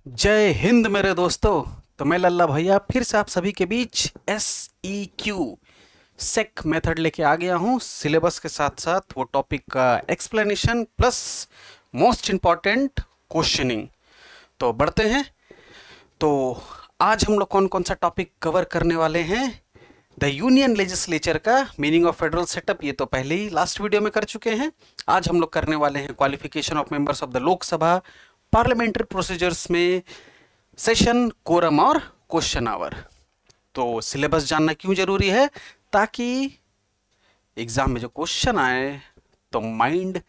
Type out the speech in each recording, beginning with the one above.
जय हिंद मेरे दोस्तों। तो मैं लल्ला भैया फिर से आप सभी के बीच SEQ सेक मेथड लेके आ गया हूँ। सिलेबस के साथ साथ वो टॉपिक का explanation plus most important questioning. तो बढ़ते हैं। तो आज हम लोग कौन कौन सा टॉपिक कवर करने वाले हैं। द यूनियन लेजिस्लेचर का मीनिंग ऑफ फेडरल सेटअप, ये तो पहले ही लास्ट वीडियो में कर चुके हैं। आज हम लोग करने वाले हैं qualification of members of the Lok Sabha, parliamentary procedures में सेशन, कोरम और क्वेश्चन आवर। तो सिलेबस जानना क्यों जरूरी है? ताकि एग्जाम में जो क्वेश्चन आए तो माइंड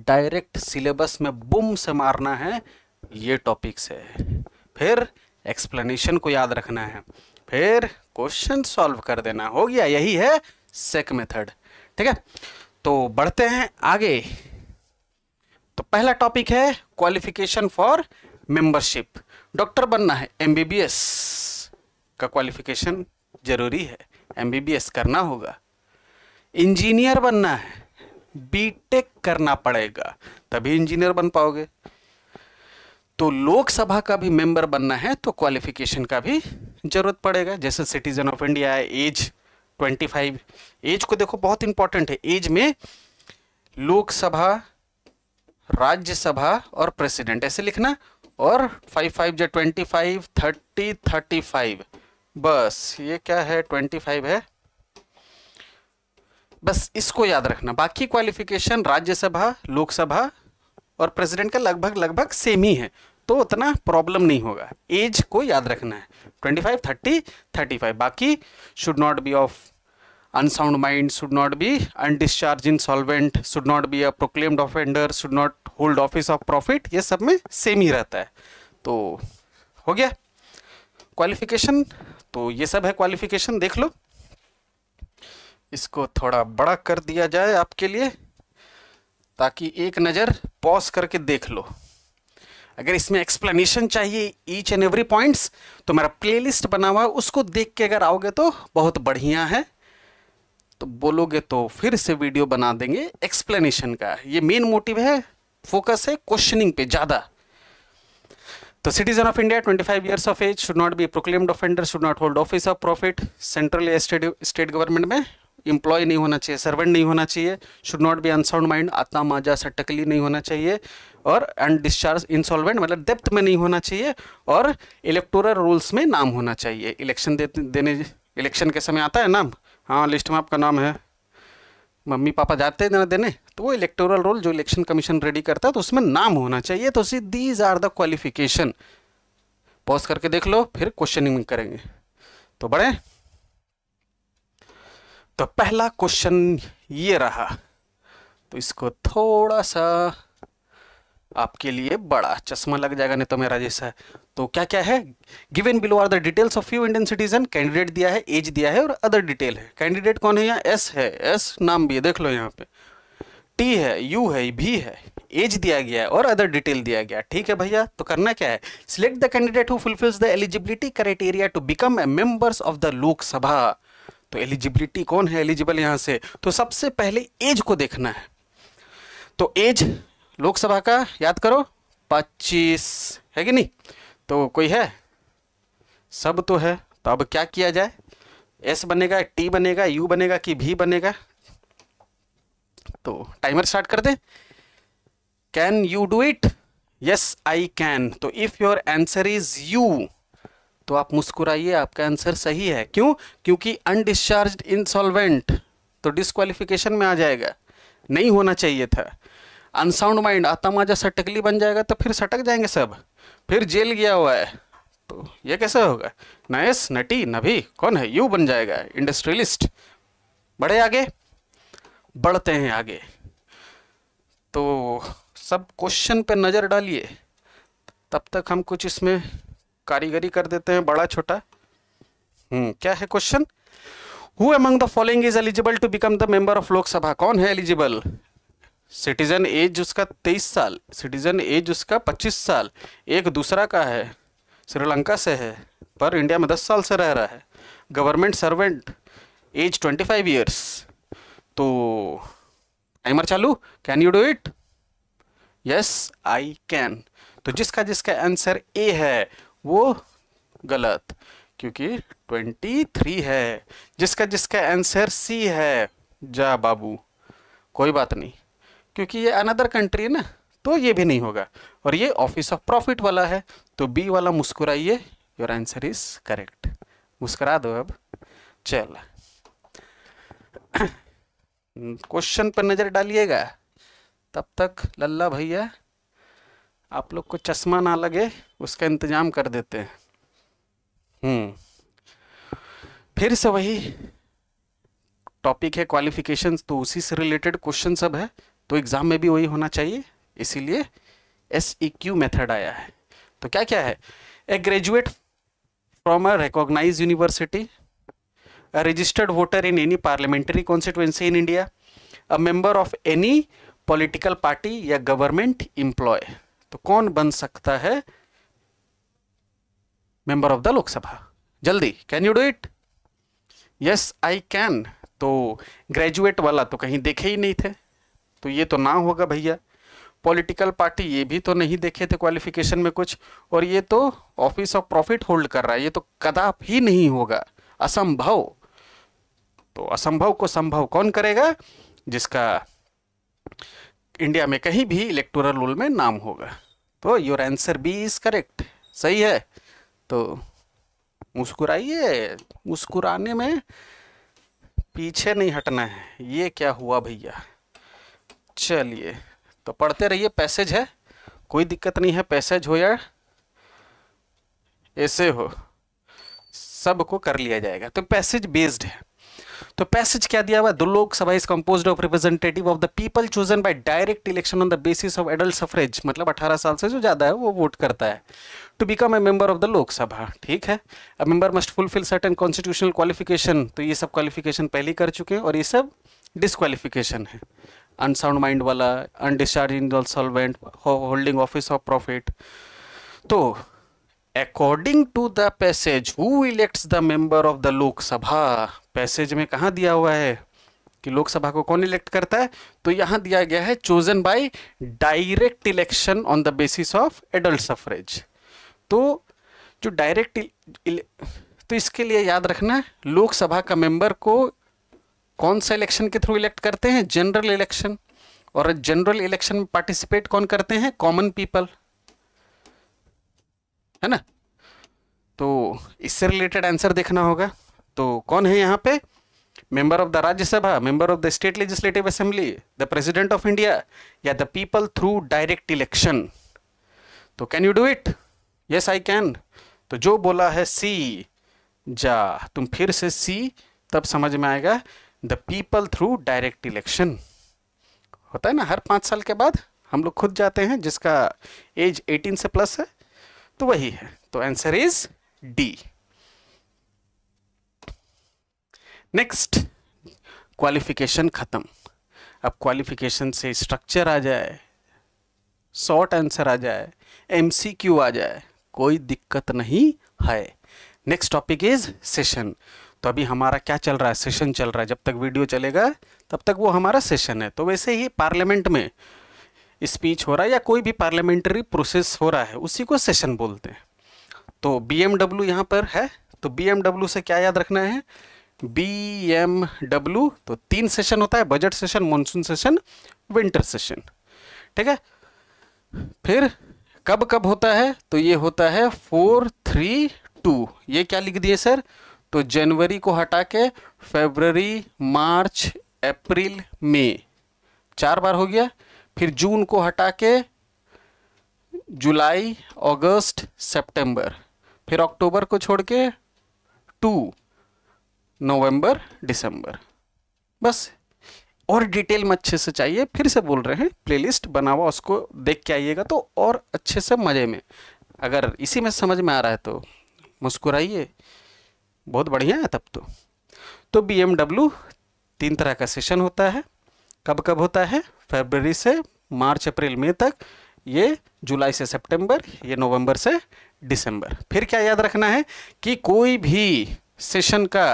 डायरेक्ट सिलेबस में बुम से मारना है, ये टॉपिक्स है। फिर एक्सप्लेनेशन को याद रखना है, फिर क्वेश्चन सॉल्व कर देना। हो गया, यही है सेक मेथड। ठीक है, तो बढ़ते हैं आगे। तो पहला टॉपिक है क्वालिफिकेशन फॉर मेंबरशिप। डॉक्टर बनना है, MBBS का क्वालिफिकेशन जरूरी है, MBBS करना होगा। इंजीनियर बनना है, BTech करना पड़ेगा, तभी इंजीनियर बन पाओगे। तो लोकसभा का भी मेंबर बनना है तो क्वालिफिकेशन का भी जरूरत पड़ेगा। जैसे सिटीजन ऑफ इंडिया है, एज 25। एज को देखो, बहुत इंपॉर्टेंट है। एज में लोकसभा, राज्यसभा और प्रेसिडेंट ऐसे लिखना, और 5 जा 25, 30, 35। बस ये क्या है, 25 है, बस इसको याद रखना। बाकी क्वालिफिकेशन राज्यसभा, लोकसभा और प्रेसिडेंट का लगभग लगभग सेम ही है, तो उतना प्रॉब्लम नहीं होगा। एज को याद रखना है, 25, 30, 35। बाकी should not B of unsound mind, should not be undischarged insolvent, should not be a proclaimed offender, should not hold office of profit, ये सब में सेम ही रहता है। तो हो गया क्वालिफिकेशन। तो ये सब है क्वालिफिकेशन, देख लो। इसको थोड़ा बड़ा कर दिया जाए आपके लिए, ताकि एक नज़र पॉज करके देख लो। अगर इसमें एक्सप्लेनेशन चाहिए ईच एंड एवरी पॉइंट्स, तो मेरा प्लेलिस्ट बना हुआ है, उसको देख के अगर आओगे तो बहुत बढ़िया है। तो बोलोगे तो फिर से वीडियो बना देंगे एक्सप्लेनेशन का। ये मेन मोटिव है, फोकस है क्वेश्चनिंग पे ज़्यादा। तो citizen of India 25 years of age, should not be proclaimed offender, should not hold office of profit, central या स्टेट गवर्नमेंट में एम्प्लॉय नहीं होना चाहिए, सर्वेंट नहीं होना चाहिए, should not be unsound mind, आता माजा सटकली नहीं होना चाहिए, और अनडिस्चार्ज इंसॉल्वेंट मतलब डेप्थ में नहीं होना चाहिए, और इलेक्टोरल रूल्स में नाम होना चाहिए। इलेक्शन देने इलेक्शन के समय आता है नाम, हाँ लिस्ट में आपका नाम है, मम्मी पापा जाते हैं ना देने, तो वो इलेक्टोरल रोल जो इलेक्शन कमीशन रेडी करता है, तो उसमें नाम होना चाहिए। तो these are the qualification. Pause करके देख लो, फिर क्वेश्चनिंग करेंगे। तो बढ़े। तो पहला क्वेश्चन ये रहा, तो इसको थोड़ा सा आपके लिए बड़ा, चश्मा लग जाएगा नहीं तो मेरा जैसा है। तो क्या क्या है, given below are the details of few Indian citizen. Candidate दिया है, एज दिया है और अदर डिटेल है। कैंडिडेट कौन है यहाँ, S है, S नाम भी है, देख लो यहाँ पे। T है, U है, V है, एज दिया गया है और अदर डिटेल दिया गया। ठीक है भैया, तो करना क्या है, select the candidate who fulfils the eligibility criteria to become a members of the Lok Sabha. तो एलिजिबिलिटी कौन है एलिजिबल यहाँ से, तो सबसे पहले एज को देखना है। तो एज लोकसभा का याद करो 25 है कि नहीं, तो कोई है, सब तो है। तो अब क्या किया जाए, S बनेगा, T बनेगा, U बनेगा कि V बनेगा। तो टाइमर स्टार्ट कर दे। Can you do it, yes I can. तो if your answer is U, तो आप मुस्कुराइए, आपका आंसर सही है। क्यों, क्योंकि अनडिस्चार्ज्ड इंसॉल्वेंट तो डिस्क्वालिफिकेशन में आ जाएगा, नहीं होना चाहिए था। अनसाउंड माइंड, आता माजा सटकली बन जाएगा, तो फिर सटक जाएंगे सब, फिर जेल गया हुआ है, तो ये कैसे होगा। न S न T न V, कौन है, U बन जाएगा, इंडस्ट्रियलिस्ट। बढ़े आगे, बढ़ते हैं आगे। तो सब क्वेश्चन पे नज़र डालिए, तब तक हम कुछ इसमें कारीगरी कर देते हैं, बड़ा छोटा। क्या है question, who among the following is eligible to become the member of Lok Sabha. कौन है एलिजिबल, सिटीजन एज उसका 23 साल, सिटीजन एज उसका 25 साल। एक दूसरा का है, श्रीलंका से है पर इंडिया में 10 साल से रह रहा है। Government servant, age 25 years. तो टाइमर चालू, can you do it, yes I can. तो जिसका जिसका आंसर ए है वो गलत, क्योंकि 23 है। जिसका जिसका आंसर सी है, जा बाबू, कोई बात नहीं, क्योंकि ये अनदर कंट्री है ना, तो ये भी नहीं होगा। और ये ऑफिस ऑफ प्रॉफिट वाला है, तो बी वाला मुस्कुराइए, योर आंसर इज करेक्ट। मुस्कुरा दो अब। चल क्वेश्चन पर नजर डालिएगा, तब तक लल्ला भैया आप लोग को चश्मा ना लगे उसका इंतजाम कर देते हैं। फिर से वही टॉपिक है क्वालिफिकेशंस, तो उसी से रिलेटेड क्वेश्चन सब है, तो एग्जाम में भी वही होना चाहिए, इसीलिए SEQ मेथड आया है। तो क्या क्या है? A graduate from a recognize university, a registered voter in any parliamentary constituency in India, a member of any political party या government employee। तो कौन बन सकता है member of the लोकसभा? जल्दी, can you do it? Yes, I can। तो graduate वाला तो कहीं देखे ही नहीं थे, तो ये तो ना होगा भैया। पॉलिटिकल पार्टी ये भी तो नहीं देखे थे क्वालिफिकेशन में कुछ, और ये तो ऑफिस ऑफ प्रॉफिट होल्ड कर रहा है, ये तो कदापि ही नहीं होगा, असंभव। तो असंभव को संभव कौन करेगा? जिसका इंडिया में कहीं भी इलेक्टोरल रोल में नाम होगा। तो your answer B is correct, सही है। तो मुस्कुराइए, मुस्कुराने में पीछे नहीं हटना है। ये क्या हुआ भैया? चलिए, तो पढ़ते रहिए। पैसेज है, कोई दिक्कत नहीं है, पैसेज हो या ऐसे हो, सबको कर लिया जाएगा। तो पैसेज बेस्ड है। तो पैसेज क्या दिया हुआ? The Lok Sabha is composed of representative of the people chosen bye direct election on the basis of adult suffrage, मतलब 18 साल से जो ज्यादा है वो वोट करता है, to become a member of the Lok Sabha. ठीक है, a member must fulfil certain constitutional qualification. तो ये सब क्वालिफिकेशन पहले ही कर चुके हैं, और ये सब डिस्क्वालिफिकेशन है। अनसाउंड माइंड वाला, undischarge insolvent, holding office of profit. तो according to the passage who elects the member of the Lok Sabha, passage में कहाँ दिया हुआ है कि लोकसभा को कौन इलेक्ट करता है? तो यहाँ दिया गया है chosen by direct election on the basis of adult suffrage. तो जो डायरेक्ट तो इसके लिए याद रखना, लोकसभा का मेंबर को कौन सा इलेक्शन के थ्रू इलेक्ट करते हैं? General election. और जनरल इलेक्शन में पार्टिसिपेट कौन करते हैं? कॉमन पीपल, है ना। तो इससे रिलेटेड आंसर देखना होगा। तो कौन है यहाँ पे? Member of the Rajya Sabha, member of the state legislative assembly, the president of India, या the people through direct election. तो can you do it? Yes I can. तो जो बोला है सी, जा तुम फिर से सी, तब समझ में आएगा। The people through direct election होता है ना, हर 5 साल के बाद हम लोग खुद जाते हैं, जिसका एज 18 से प्लस है, तो वही है। तो answer is D. Next, qualification खत्म। अब क्वालिफिकेशन से स्ट्रक्चर आ जाए, शॉर्ट आंसर आ जाए, MCQ आ जाए, कोई दिक्कत नहीं है। Next topic is session. तो अभी हमारा क्या चल रहा है? सेशन चल रहा है। जब तक वीडियो चलेगा तब तक वो हमारा सेशन है। तो वैसे ही पार्लियामेंट में स्पीच हो रहा है या कोई भी पार्लियामेंट्री प्रोसेस हो रहा है, उसी को सेशन बोलते हैं। तो BMW यहाँ पर है, तो BMW से क्या याद रखना है? BMW, तो 3 सेशन होता है, budget session, monsoon session, winter session. ठीक है, फिर कब कब होता है? तो ये होता है 4, 3, 2। ये क्या लिख दिए सर? तो जनवरी को हटा के फरवरी, मार्च, अप्रैल, मई, 4 बार हो गया। फिर जून को हटा के जुलाई, अगस्त, सितंबर, फिर अक्टूबर को छोड़ के 2, नवंबर, दिसंबर। बस, और डिटेल में अच्छे से चाहिए, फिर से बोल रहे हैं, प्लेलिस्ट बना हुआ, उसको देख के आइएगा तो और अच्छे से मज़े में। अगर इसी में समझ में आ रहा है तो मुस्कुराइए, बहुत बढ़िया है तब तो BMW 3 तरह का सेशन होता है। कब कब होता है? फरवरी से मार्च, अप्रैल, मई तक, ये जुलाई से सितंबर, ये नवंबर से दिसंबर। फिर क्या याद रखना है कि कोई भी सेशन का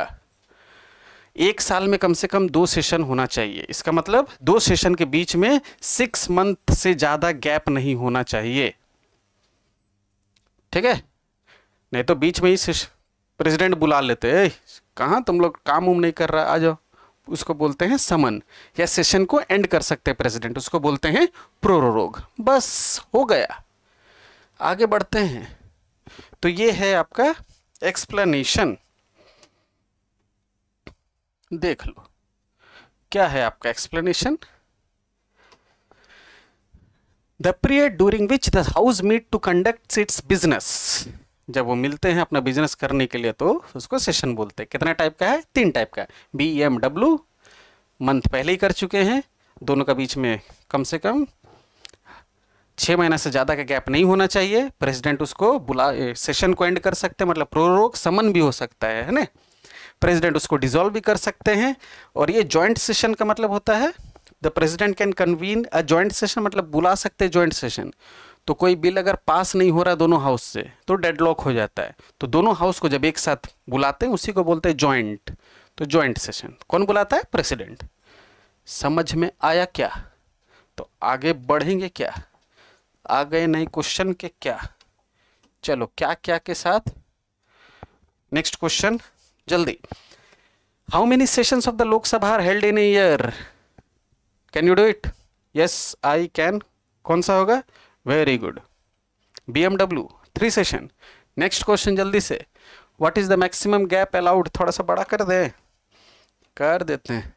1 साल में कम से कम 2 सेशन होना चाहिए। इसका मतलब 2 सेशन के बीच में 6 मंथ से ज़्यादा गैप नहीं होना चाहिए। ठीक है, नहीं तो बीच में ही प्रेसिडेंट बुला लेते, ए कहाँ तुम लोग, काम उम नहीं कर रहा, आ जाओ, उसको बोलते हैं समन। या सेशन को एंड कर सकते हैं प्रेसिडेंट, उसको बोलते हैं प्रोरोग। बस हो गया, आगे बढ़ते हैं। तो ये है आपका एक्सप्लेनेशन, देख लो क्या है आपका explanation. The period during which the house meet to conduct its business, जब वो मिलते हैं अपना बिजनेस करने के लिए तो उसको सेशन बोलते हैं। कितना टाइप का है? 3 टाइप का। BMW मंथ पहले ही कर चुके हैं, दोनों का बीच में कम से कम 6 महीना से ज़्यादा का गैप नहीं होना चाहिए। प्रेसिडेंट उसको बुला सेशन को एंड कर सकते हैं, मतलब प्रोरोग समन भी हो सकता है ना। प्रेसिडेंट उसको डिसॉल्व भी कर सकते हैं। और ये जॉइंट सेशन का मतलब होता है the president can convene a joint session, मतलब बुला सकते हैं जॉइंट सेशन। तो कोई बिल अगर पास नहीं हो रहा दोनों हाउस से तो डेडलॉक हो जाता है, तो दोनों हाउस को जब एक साथ बुलाते हैं उसी को बोलते हैं जॉइंट। तो जॉइंट सेशन कौन बुलाता है? प्रेसिडेंट। समझ में आया क्या? तो आगे बढ़ेंगे क्या? आ गए नए क्वेश्चन के क्या? चलो क्या क्या के साथ नेक्स्ट क्वेश्चन जल्दी। How many sessions of the Lok Sabha are held in a year? Can you do it? Yes I can. कौन सा होगा? Very good, BMW 3 session. Next question जल्दी से, what is the maximum gap allowed? थोड़ा सा बड़ा कर देते हैं।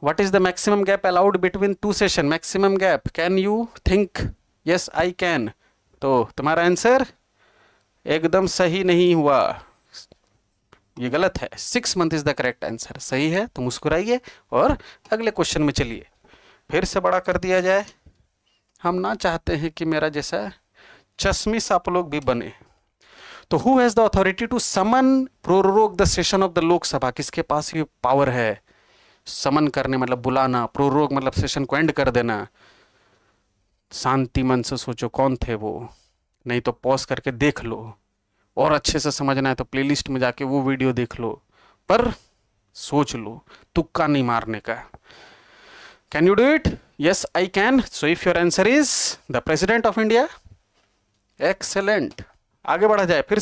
What is the maximum gap allowed between 2 session? Maximum gap, can you think? Yes I can. तो तुम्हारा आंसर एकदम सही नहीं हुआ, ये गलत है। 6 month is the correct answer. सही है तो मुस्कुराइए और अगले क्वेश्चन में चलिए। फिर से बड़ा कर दिया जाए, हम ना चाहते हैं कि मेरा जैसा चश्मिश आप लोग भी बने। तो who has the authority to summon prorogue the session of the Lok Sabha? किसके पास ये पावर है समन करने, मतलब बुलाना, प्रोरोग मतलब सेशन को एंड कर देना। शांति मन से सोचो कौन थे वो, नहीं तो पॉज करके देख लो, और अच्छे से समझना है तो प्लेलिस्ट में जाके वो वीडियो देख लो, पर सोच लो, तुक्का नहीं मारने का। Can you do it? Yes I can. So if your answer is the president of India, excellent. आगे बढ़ा जाए, फिर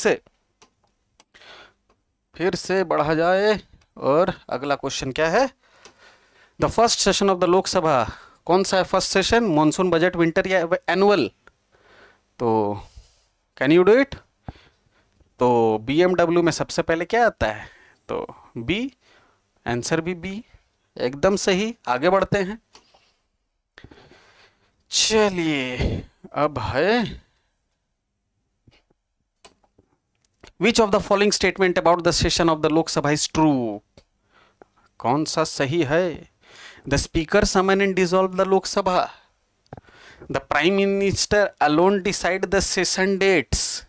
से बढ़ा जाए। और अगला क्वेश्चन क्या है? The first session of the Lok Sabha कौन सा है? First session monsoon, budget, winter या एनुअल? तो कैन यू डू इट? तो BMW में सबसे पहले क्या आता है? तो B, आंसर भी B, एकदम सही। आगे बढ़ते हैं, चलिए अब है which of the following statement about the session of the Lok Sabha is true? कौन सा सही है? The speaker summon and dissolve the Lok Sabha, the prime minister alone decide the session dates,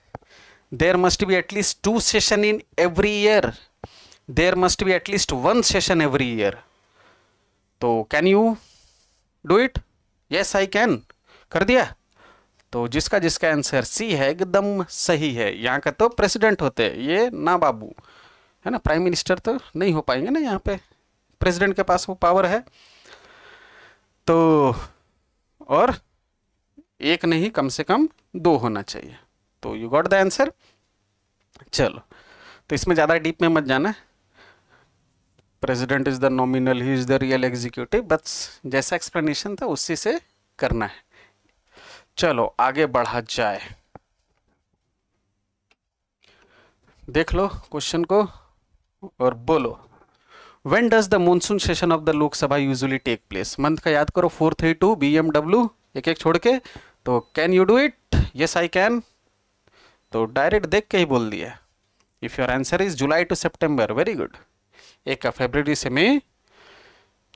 there must be at least 2 session in every year, there must be at least 1 session every year. तो can you do it? yes I can। कर दिया। तो जिसका जिसका answer C है एकदम सही है। यहाँ का तो प्रेसिडेंट होते हैं ये ना बाबू, है ना, प्राइम मिनिस्टर तो नहीं हो पाएंगे ना, यहाँ पे प्रेसिडेंट के पास वो पावर है। तो और एक नहीं, कम से कम 2 होना चाहिए। तो यू गॉट द आंसर। चलो तो इसमें ज़्यादा डीप में मत जाना, president is the nominal, he is the real executive, बस जैसा एक्सप्लेनेशन था उसी से करना है। चलो आगे बढ़ा जाए, देख लो क्वेश्चन को और बोलो। When does the monsoon session of the Lok Sabha usually take place? Month का याद करो, 432 BMW, एक एक छोड़ के। तो can you do it? Yes I can. तो डायरेक्ट देख के ही बोल दिया। If your answer is July to September, very good. एक का फरवरी से मई,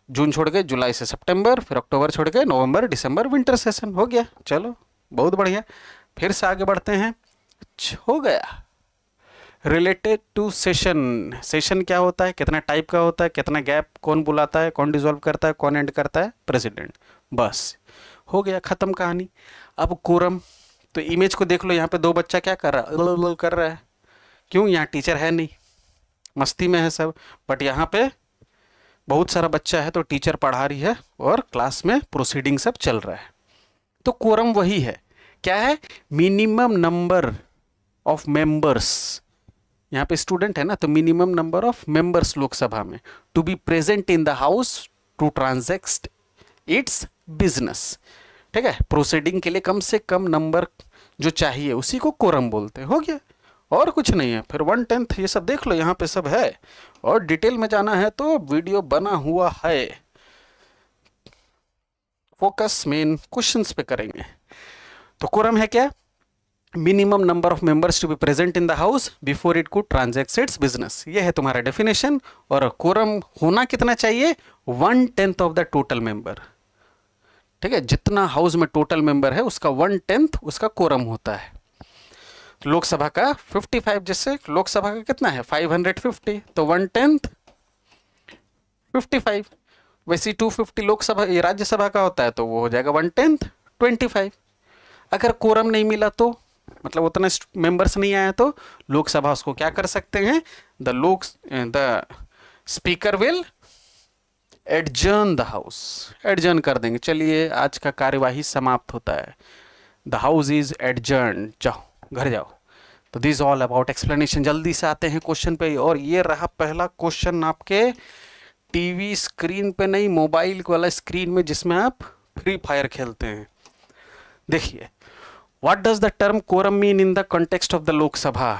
जून छोड़ के जुलाई से सितंबर, फिर अक्टूबर छोड़ के नवंबर, दिसंबर, विंटर सेशन हो गया। चलो बहुत बढ़िया, फिर से आगे बढ़ते हैं। हो गया रिलेटेड टू सेशन। सेशन क्या होता है, कितना टाइप का होता है, कितना गैप, कौन बुलाता है, कौन डिसॉल्व करता है, कौन एंड करता है? प्रेसिडेंट। बस हो गया, खत्म कहानी। अब कोरम, तो इमेज को देख लो, यहाँ पे 2 बच्चा क्या कर रहा है, क्यों? यहाँ टीचर है नहीं, मस्ती में है सब, बट यहाँ पे बहुत सारा बच्चा है तो टीचर पढ़ा रही है और क्लास में प्रोसीडिंग सब चल रहा है। तो कोरम वही है, क्या है? मिनिमम नंबर ऑफ मेंबर्स, यहाँ पे स्टूडेंट है ना, तो minimum number of members Lok Sabha में to be present in the house to transact its business. ठीक है, प्रोसीडिंग के लिए कम से कम नंबर जो चाहिए उसी को कोरम बोलते हैं। हो गया, और कुछ नहीं है। फिर 1/10 ये सब देख लो, यहाँ पे सब है, और डिटेल में जाना है तो वीडियो बना हुआ है। फोकस मेन क्वेश्चंस पे करेंगे। तो कोरम है क्या? Minimum number of members to be present in the house before it could transact its business. ये है तुम्हारा डेफिनेशन। और कोरम होना कितना चाहिए? 1/10 ऑफ द टोटल मेंबर। ठीक है, जितना हाउस में टोटल मेंबर है उसका 1/10 उसका कोरम होता है। लोकसभा का 55, जैसे लोकसभा का कितना है 550, तो 1/10 55। वैसे 250 लोकसभा ये राज्यसभा का होता है, तो वो हो जाएगा 1/10 25। अगर कोरम नहीं मिला तो, मतलब उतना मेंबर्स नहीं आया, तो लोकसभा उसको क्या कर सकते हैं? The speaker will adjourn the house, adjourn कर देंगे। चलिए आज का कार्यवाही समाप्त होता है, द हाउस इज एडजर्न, जाओ घर जाओ। तो दिस ऑल अबाउट एक्सप्लेनेशन। जल्दी से आते हैं क्वेश्चन पे। और ये रहा पहला क्वेश्चन आपके टीवी स्क्रीन पे नहीं, मोबाइल वाला स्क्रीन में, जिसमें आप फ्री फायर खेलते हैं। देखिए, what does the term quorum mean in the context of the Lok Sabha?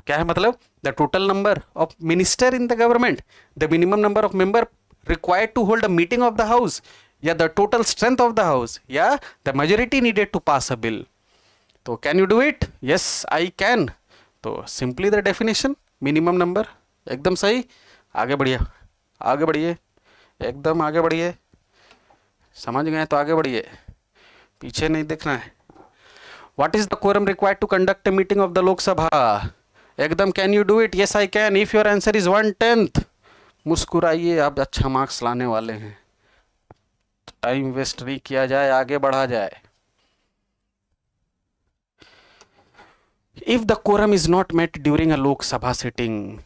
क्या है मतलब? The total number of minister in the government, the minimum number of member required to hold a meeting of the house, या the total strength of the house, या the majority needed to pass a bill. तो can you do it? Yes, I can. तो simply the definition, minimum number। एकदम सही। आगे बढ़िए, आगे बढ़िए, एकदम आगे बढ़िए। समझ गए तो आगे बढ़िए, पीछे नहीं देखना है। What is the quorum required to conduct a meeting of the Lok Sabha? एकदम can you do it? Yes, I can. If your answer is 1/10, मुस्कुराइए, आप अच्छा मार्क्स लाने वाले हैं। टाइम वेस्ट नहीं किया जाए, आगे बढ़ा जाए। If the quorum is not met during a Lok Sabha sitting,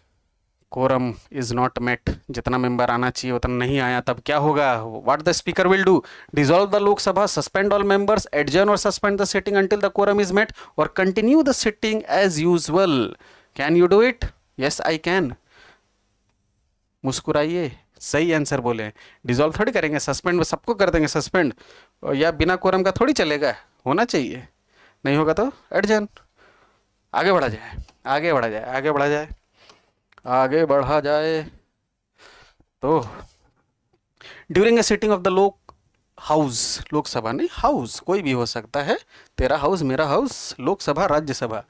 quorum is not met, जितना मेंबर आना चाहिए उतना नहीं आया, तब क्या होगा? What the speaker will do? Dissolve the Lok Sabha, suspend all members, adjourn और suspend the sitting until the quorum is met, और continue the sitting as usual. Can you do it? Yes I can. मुस्कुराइए, सही answer बोले। Dissolve थोड़ी करेंगे, suspend सबको कर देंगे सस्पेंड, या बिना कोरम का थोड़ी चलेगा, होना चाहिए। नहीं होगा तो एडजर्न। आगे बढ़ा जाए, आगे बढ़ा जाए, आगे बढ़ा जाए, आगे बढ़ा जाए। तो during a sitting of the house, Lok Sabha नहीं, हाउस कोई भी हो सकता है, तेरा हाउस मेरा house, Lok Sabha Rajya Sabha,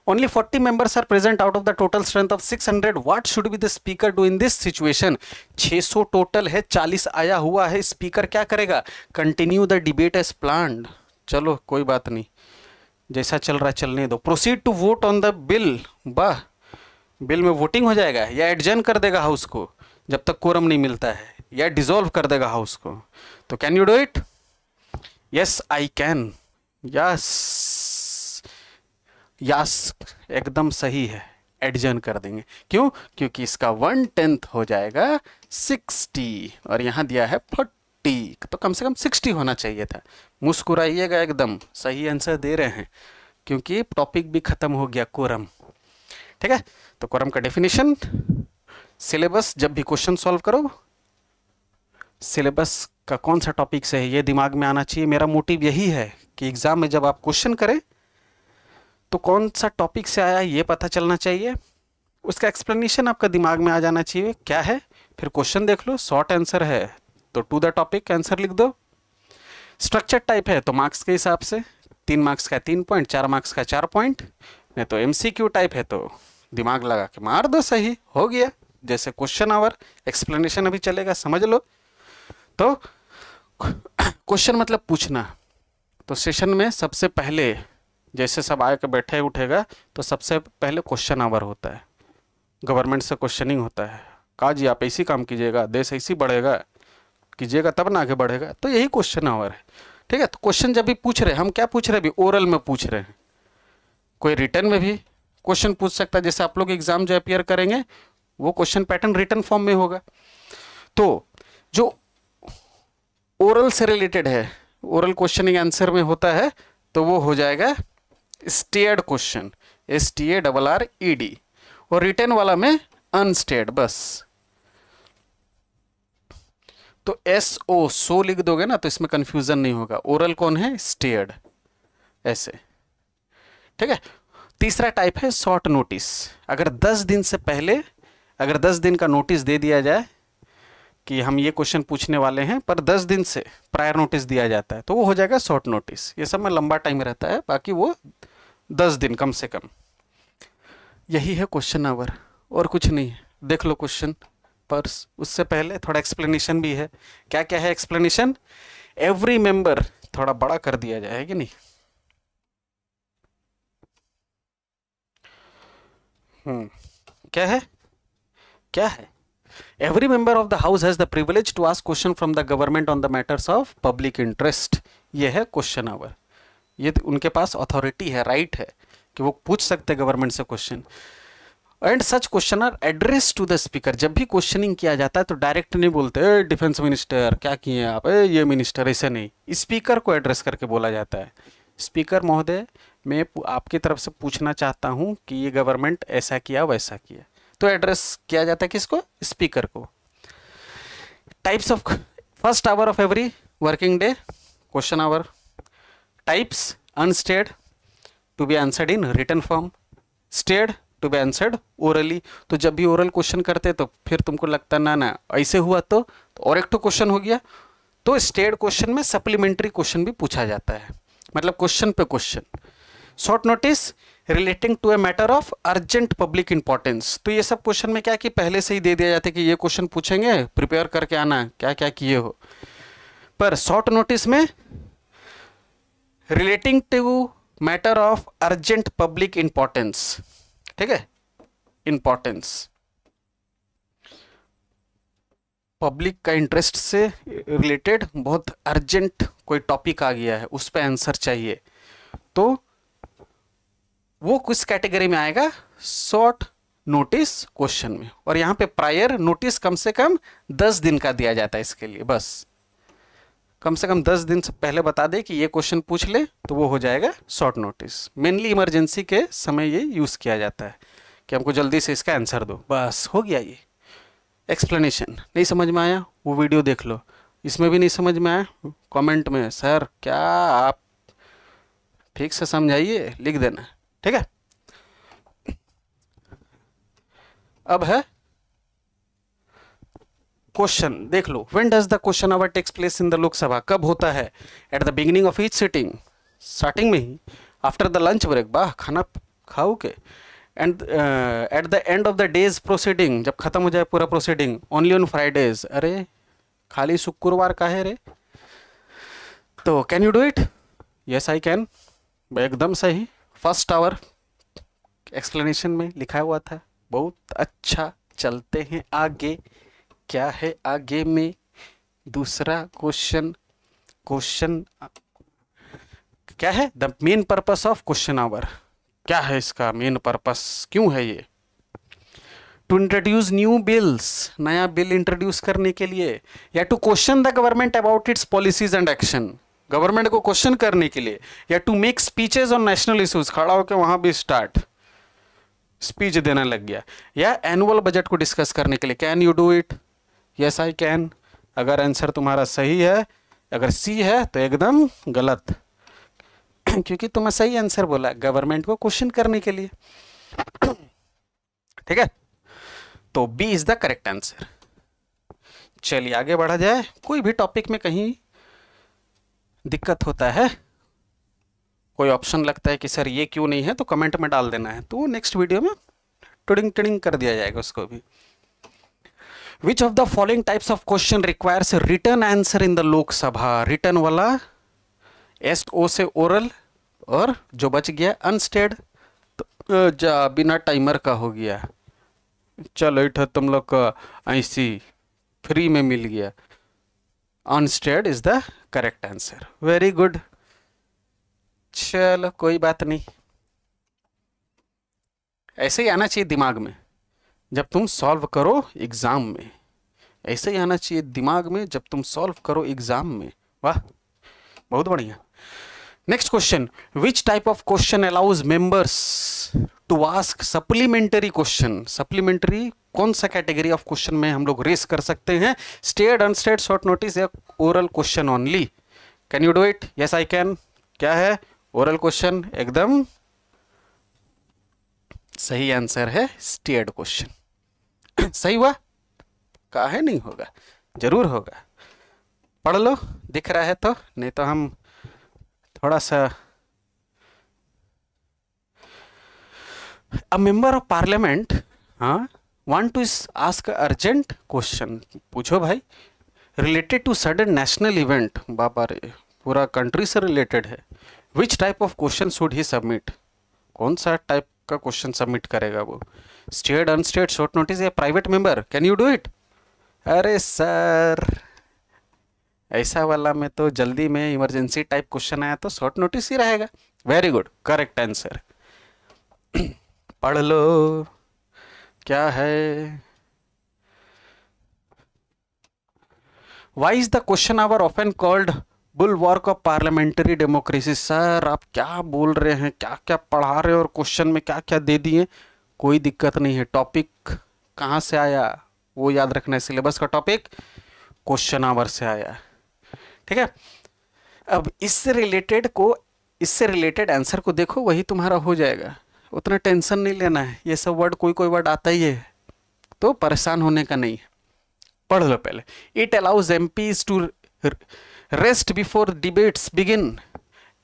only 40 members are present out of the total strength of 600. what should be the speaker do in this situation? 600 total है, 40 आया हुआ है, स्पीकर क्या करेगा? Continue the debate as planned. चलो कोई बात नहीं, जैसा चल रहा है चलने दो। Proceed to vote on the bill, वाह, बिल में वोटिंग हो जाएगा, या एडजर्न कर देगा हाउस को जब तक कोरम नहीं मिलता है, या डिसॉल्व कर देगा हाउस को। तो can you do it? Yes I can. Yes, yes एकदम सही है, एडजर्न कर देंगे। क्यों? क्योंकि इसका 1/10 हो जाएगा 60, और यहाँ दिया है 40, तो कम से कम 60 होना चाहिए था। मुस्कुराइएगा, एकदम सही आंसर दे रहे हैं, क्योंकि टॉपिक भी खत्म हो गया, कोरम। ठीक है, तो कोरम का डेफिनेशन, सिलेबस, जब भी क्वेश्चन सॉल्व करो सिलेबस का कौन सा टॉपिक से है ये दिमाग में आना चाहिए। मेरा मोटिव यही है कि एग्जाम में जब आप क्वेश्चन करें तो कौन सा टॉपिक से आया ये पता चलना चाहिए, उसका एक्सप्लेनेशन आपका दिमाग में आ जाना चाहिए क्या है। फिर क्वेश्चन देख लो, शॉर्ट आंसर है तो टू द टॉपिक आंसर लिख दो। स्ट्रक्चर टाइप है तो मार्क्स के हिसाब से, 3 मार्क्स का 3 पॉइंट, 4 मार्क्स का 4 पॉइंट। नहीं तो MCQ टाइप है तो दिमाग लगा के मार दो, सही हो गया। जैसे क्वेश्चन आवर, एक्सप्लेनेशन अभी चलेगा, समझ लो। तो क्वेश्चन मतलब पूछना, तो सेशन में सबसे पहले जैसे सब आके बैठे उठेगा तो सबसे पहले क्वेश्चन आवर होता है, गवर्नमेंट से क्वेश्चनिंग होता है। कहा जी आप ऐसी काम कीजिएगा, देश ऐसी बढ़ेगा, कीजिएगा तब ना आगे बढ़ेगा, तो यही क्वेश्चन आवर है। ठीक है, तो क्वेश्चन जब भी पूछ रहे हैं, हम क्या पूछ रहे हैं अभी, ओरल में पूछ रहे हैं। कोई रिटर्न में भी क्वेश्चन पूछ सकता है, जैसे आप लोग एग्जाम जो अपियर करेंगे वो क्वेश्चन पैटर्न रिटर्न फॉर्म में होगा। तो जो ओरल से रिलेटेड है, ओरल क्वेश्चनिंग आंसर में होता है तो वो हो जाएगा स्टेयर्ड क्वेश्चन, STARRED, और रिटर्न वाला में अनस्टेयर्ड बस। तो SO सो लिख दोगे ना तो इसमें कंफ्यूजन नहीं होगा। ओरल कौन है? स्टेयर्ड, ऐसे, ठीक है। तीसरा टाइप है शॉर्ट नोटिस। अगर 10 दिन से पहले, अगर 10 दिन का नोटिस दे दिया जाए कि हम ये क्वेश्चन पूछने वाले हैं, पर 10 दिन से प्रायर नोटिस दिया जाता है, तो वो हो जाएगा शॉर्ट नोटिस। ये सब में लंबा टाइम रहता है, बाकी वो 10 दिन कम से कम। यही है क्वेश्चन आवर, और कुछ नहीं है। देख लो क्वेश्चन, पर उससे पहले थोड़ा एक्सप्लेनेशन भी है। क्या क्या है एक्सप्लेनेशन? एवरी मेंबर, थोड़ा बड़ा कर दिया जाए कि नहीं, क्या है, क्या है? Every member of the house has the privilege to ask question from the government on the matters of public interest। ये है क्वेश्चन आवर। ये उनके पास अथॉरिटी है, राइट है कि वो पूछ सकते हैं गवर्नमेंट से question. And such question are address to the speaker. जब भी क्वेश्चनिंग किया जाता है तो डायरेक्ट नहीं बोलते डिफेंस मिनिस्टर क्या किए आप, ये मिनिस्टर, ऐसे नहीं, स्पीकर को एड्रेस करके बोला जाता है। स्पीकर महोदय, मैं आपकी तरफ से पूछना चाहता हूँ कि ये गवर्नमेंट ऐसा किया वैसा किया, तो एड्रेस किया जाता है किसको? स्पीकर को। Types of first hour of every working day, question hour. Types unstarred, to be answered in written form, starred, to be answered orally. तो जब भी ओरल क्वेश्चन करते तो फिर तुमको लगता ना ना ऐसे हुआ तो और एक तो क्वेश्चन हो गया, तो स्टेयर्ड क्वेश्चन में सप्लीमेंट्री क्वेश्चन भी पूछा जाता है, मतलब क्वेश्चन पे question. Short notice relating to a matter of urgent public importance. तो ये सब क्वेश्चन में क्या कि पहले से ही दे दिया जाता है कि ये क्वेश्चन पूछेंगे, प्रिपेयर करके आना क्या क्या किए हो। पर शॉर्ट नोटिस में relating to matter of urgent public importance, ठीक है, इंपॉर्टेंस, पब्लिक का इंटरेस्ट से रिलेटेड बहुत अर्जेंट कोई टॉपिक आ गया है, उस पर आंसर चाहिए, तो वो किस कैटेगरी में आएगा? शॉर्ट नोटिस क्वेश्चन में। और यहाँ पे प्रायर नोटिस कम से कम 10 दिन का दिया जाता है इसके लिए, बस कम से कम 10 दिन से पहले बता दे कि ये क्वेश्चन पूछ ले, तो वो हो जाएगा शॉर्ट नोटिस। मेनली इमरजेंसी के समय ये यूज़ किया जाता है कि हमको जल्दी से इसका आंसर दो, बस हो गया। ये एक्सप्लेनेशन नहीं समझ में आया वो वीडियो देख लो, इसमें भी नहीं समझ में आया कमेंट में सर क्या आप ठीक से समझाइए, लिख देना, ठीक है। अब है क्वेश्चन, देख लो। When does the question hour takes place in the Lok Sabha? कब होता है? At the beginning of each sitting, starting में ही, आफ्टर द लंच ब्रेक, वाह खाना खाओ के, and at the end of the day's proceeding, जब खत्म हो जाए पूरा प्रोसीडिंग, ओनली ऑन फ्राइडेज। अरे खाली शुक्रवार का है रे, तो can you do it? Yes I can, एकदम सही। फर्स्ट आवर एक्सप्लेनेशन में लिखा हुआ था, बहुत अच्छा। चलते हैं आगे, क्या है आगे में? दूसरा क्वेश्चन, क्वेश्चन क्या है? The main purpose of question hour, क्या है इसका मेन पर्पस, क्यों है ये? टू इंट्रोड्यूस न्यू बिल्स, नया बिल इंट्रोड्यूस करने के लिए, या to question the government about its policies and action, government को क्वेश्चन करने के लिए, या to make speeches on national issues, खड़ा होकर वहां भी स्टार्ट स्पीच देने लग गया, या एनुअल बजट को डिस्कस करने के लिए। Can you do it? Yes I can. अगर आंसर तुम्हारा सही है, अगर सी है तो एकदम गलत क्योंकि तुमने सही आंसर बोला, गवर्नमेंट को क्वेश्चन करने के लिए, ठीक है। तो B is the correct answer. चलिए आगे बढ़ा जाए। कोई भी टॉपिक में कहीं दिक्कत होता है, कोई ऑप्शन लगता है कि सर ये क्यों नहीं है, तो कमेंट में डाल देना है, तो नेक्स्ट वीडियो में टिडिंग टिडिंग कर दिया जाएगा उसको भी। विच of the following types of question requires return answer in the Lok Sabha? Return वाला SO से ओरल, और जो बच गया अनस्टेड, तो जा बिना टाइमर का हो गया। चलो इट तुम लोग का ऐसी फ्री में मिल गया। Unstarred is the correct answer, very good. चलो कोई बात नहीं, ऐसे ही आना चाहिए दिमाग में जब तुम सॉल्व करो एग्जाम में, ऐसे ही आना चाहिए दिमाग में जब तुम सॉल्व करो एग्जाम में। वाह बहुत बढ़िया। Next question, which type of question allows members to ask supplementary question? Supplementary कौन सा कैटेगरी ऑफ क्वेश्चन में हम लोग रेस कर सकते हैं? स्टेड, अनस्टेड, शॉर्ट नोटिस या oral question only? Can you do it? Yes I can. क्या है? Oral question. एकदम सही आंसर है स्टेड क्वेश्चन। सही हुआ? काहे नहीं होगा, जरूर होगा। पढ़ लो, दिख रहा है तो, नहीं तो हम थोड़ा सा। A member of parliament want to ask urgent question. पूछो भाई, related to sudden national event. बाबा रे, पूरा कंट्री से रिलेटेड है। Which type of question should he submit? कौन सा टाइप का क्वेश्चन सबमिट करेगा वो? स्टेड, अनस्टेड, शॉर्ट नोटिस या private member? Can you do it? अरे सर, ऐसा वाला में तो जल्दी में इमरजेंसी टाइप क्वेश्चन आया तो शॉर्ट नोटिस ही रहेगा। Very good, correct answer. पढ़ लो, क्या है? Why is the question hour often called bulwark of parliamentary democracy? Sir आप क्या बोल रहे हैं, क्या क्या पढ़ा रहे हो और क्वेश्चन में क्या क्या दे दिए? कोई दिक्कत नहीं है, टॉपिक कहाँ से आया वो याद रखना है। सिलेबस का टॉपिक क्वेश्चन आवर से आया, ठीक है। अब इससे रिलेटेड आंसर को देखो, वही तुम्हारा हो जाएगा। उतना टेंशन नहीं लेना है, ये सब वर्ड कोई वर्ड आता ही है तो परेशान होने का नहीं है। पढ़ लो पहले। It allows MPs to rest before debates begin.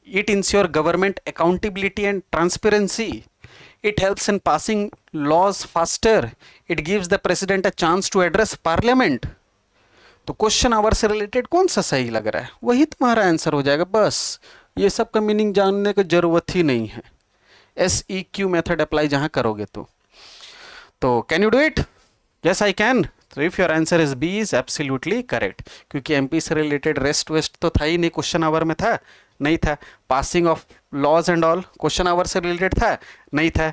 It ensure government accountability and transparency. It helps in passing laws faster. It gives the president a chance to address parliament. तो क्वेश्चन आवर से related कौन सा सही लग रहा है, वही तुम्हारा आंसर हो जाएगा। बस ये सब का मीनिंग जानने की जरूरत ही नहीं है। SEQ मेथड अप्लाई जहां करोगे तो can you do it? Yes I can. तो if your answer is B is absolutely correct, क्योंकि MP से रिलेटेड रेस्ट वेस्ट तो था ही नहीं, क्वेश्चन आवर में था नहीं था। Passing of laws and all question hour से रिलेटेड था नहीं था।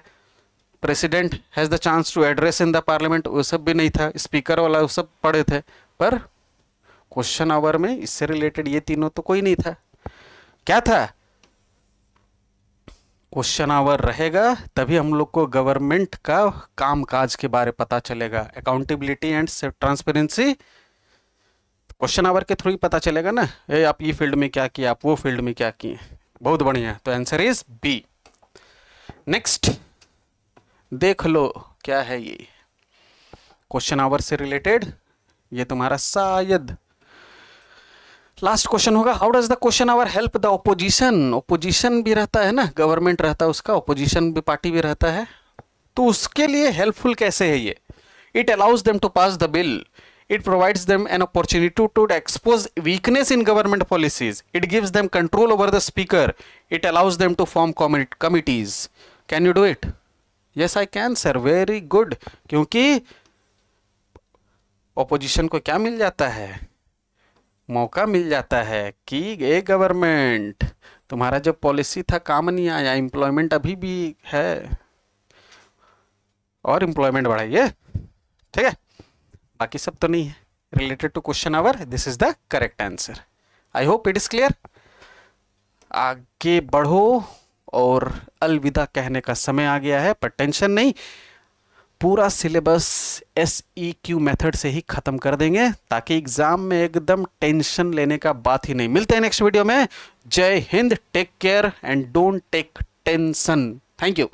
President has the chance to address in the parliament वो सब भी नहीं था। स्पीकर वाला वो सब पढ़े थे, पर क्वेश्चन आवर में इससे रिलेटेड ये तीनों तो कोई नहीं था। क्या था? क्वेश्चन आवर रहेगा तभी हम लोग को गवर्नमेंट का काम काज के बारे पता चलेगा। Accountability and transparency question hour के थ्रू ही पता चलेगा ना। ये आप ये फील्ड में क्या किया, आप वो फील्ड में क्या किए। बहुत बढ़िया, तो आंसर इज बी। नेक्स्ट देख लो, क्या है ये क्वेश्चन आवर से रिलेटेड। ये तुम्हारा शायद लास्ट क्वेश्चन होगा। How does the question hour help the opposition? Opposition भी रहता है ना, गवर्नमेंट रहता है उसका, ओपोजिशन भी पार्टी भी रहता है, तो उसके लिए हेल्पफुल कैसे है ये? It allows them to pass the bill. It provides them an opportunity to expose weakness in government policies. It gives them control over the speaker. It allows them to form committees. Can you do it? Yes I can sir, very good. क्योंकि opposition को क्या मिल जाता है? मौका मिल जाता है कि ये गवर्नमेंट तुम्हारा जो पॉलिसी था काम नहीं आया, एम्प्लॉयमेंट अभी भी है और एम्प्लॉयमेंट बढ़ाइए, ठीक है। बाकी सब तो नहीं है related to question hour. This is the correct answer. I hope it is clear. आगे बढ़ो और अलविदा कहने का समय आ गया है, पर टेंशन नहीं, पूरा सिलेबस SEQ मेथड से ही खत्म कर देंगे ताकि एग्जाम में एकदम टेंशन लेने का बात ही नहीं। मिलते हैं नेक्स्ट वीडियो में। जय हिंद, take care and don't take tension. Thank you.